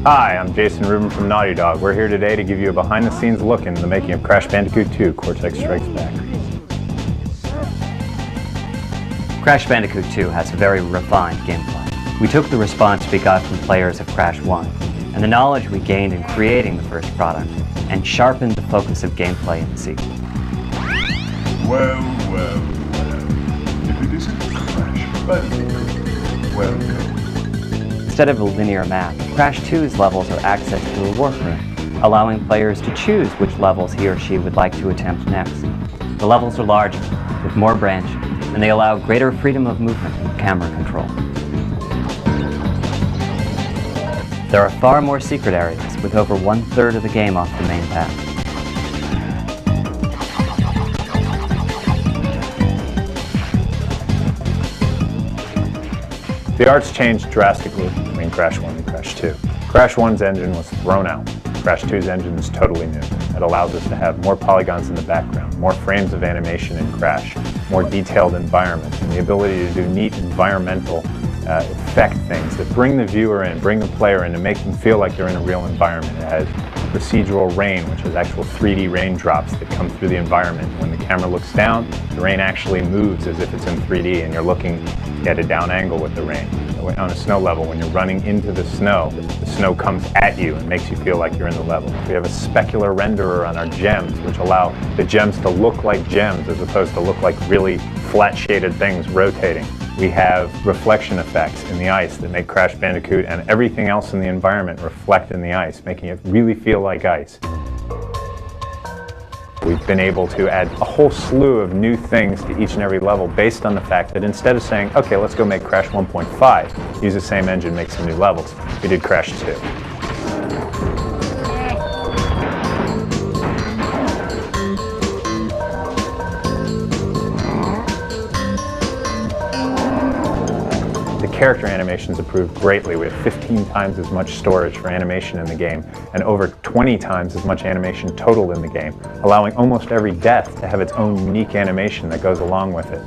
Hi, I'm Jason Rubin from Naughty Dog. We're here today to give you a behind-the-scenes look into the making of Crash Bandicoot 2: Cortex Strikes Back. Crash Bandicoot 2 has a very refined gameplay. We took the response we got from players of Crash 1 and the knowledge we gained in creating the first product and sharpened the focus of gameplay in the sequel. Well. If it isn't Crash Bandicoot, welcome. Instead of a linear map, Crash 2's levels are accessed through a workroom, allowing players to choose which levels he or she would like to attempt next. The levels are larger, with more branches, and they allow greater freedom of movement and camera control. There are far more secret areas, with over 1/3 of the game off the main path. The art's changed drastically between Crash 1 and Crash 2. Crash 1's engine was thrown out. Crash 2's engine is totally new. It allows us to have more polygons in the background, more frames of animation in Crash, more detailed environments, and the ability to do neat environmental effect things that bring the viewer in, bring the player in, and make them feel like they're in a real environment. It has procedural rain, which is actual 3D raindrops that come through the environment. When the camera looks down, the rain actually moves as if it's in 3D, and you're looking at a down angle with the rain. On a snow level, when you're running into the snow comes at you and makes you feel like you're in the level. We have a specular renderer on our gems, which allow the gems to look like gems as opposed to look like really flat shaded things rotating. We have reflection effects in the ice that make Crash Bandicoot and everything else in the environment reflect in the ice, making it really feel like ice. We've been able to add a whole slew of new things to each and every level based on the fact that instead of saying, okay, let's go make Crash 1.5, use the same engine, make some new levels, we did Crash 2. The character animations improved greatly. We have 15 times as much storage for animation in the game and over 20 times as much animation total in the game, allowing almost every death to have its own unique animation that goes along with it.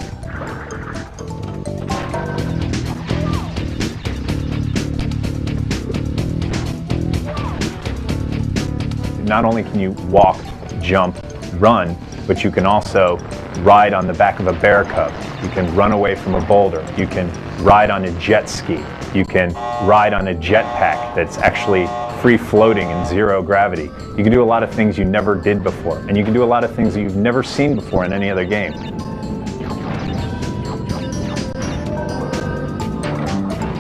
Not only can you walk, jump, run, but you can also ride on the back of a bear cub. You can run away from a boulder. You can ride on a jet ski. You can ride on a jetpack that's actually free floating in zero gravity. You can do a lot of things you never did before, and you can do a lot of things that you've never seen before in any other game.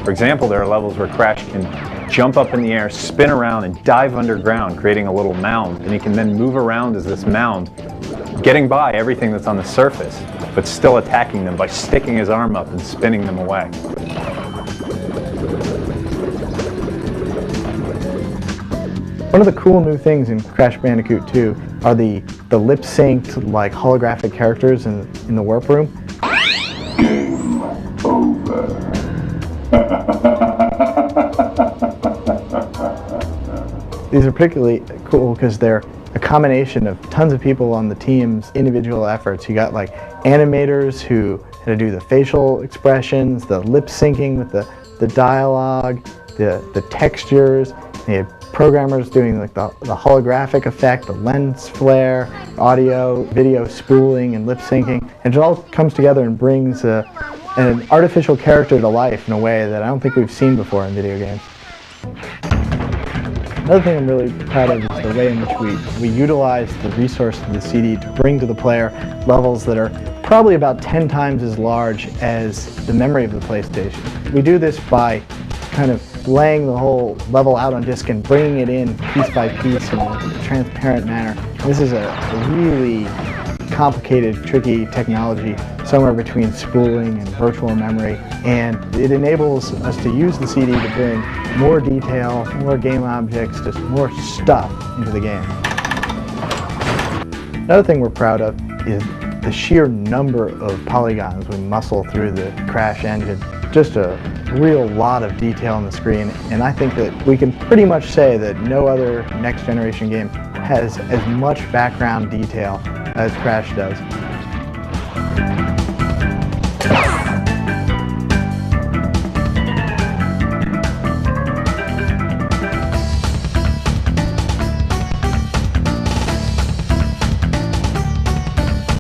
For example, there are levels where Crash can jump up in the air, spin around, and dive underground, creating a little mound, and he can then move around as this mound, getting by everything that's on the surface, but still attacking them by sticking his arm up and spinning them away. One of the cool new things in Crash Bandicoot 2 are the lip-synced, like, holographic characters in the warp room. These are particularly cool because they're a combination of tons of people on the team's individual efforts. You got like animators who had to do the facial expressions, the lip syncing with the dialogue, the textures. They had programmers doing like the holographic effect, the lens flare, audio, video spooling, and lip syncing. And it all comes together and brings an artificial character to life in a way that I don't think we've seen before in video games. Another thing I'm really proud of is the way in which we utilize the resource of the CD to bring to the player levels that are probably about 10 times as large as the memory of the PlayStation. We do this by kind of laying the whole level out on disk and bringing it in piece by piece in a transparent manner. This is a really complicated, tricky technology somewhere between spooling and virtual memory, and it enables us to use the CD to bring more detail, more game objects, just more stuff into the game. Another thing we're proud of is the sheer number of polygons we muscle through the Crash engine. Just a real lot of detail on the screen, and I think that we can pretty much say that no other next generation game has as much background detail as Crash does.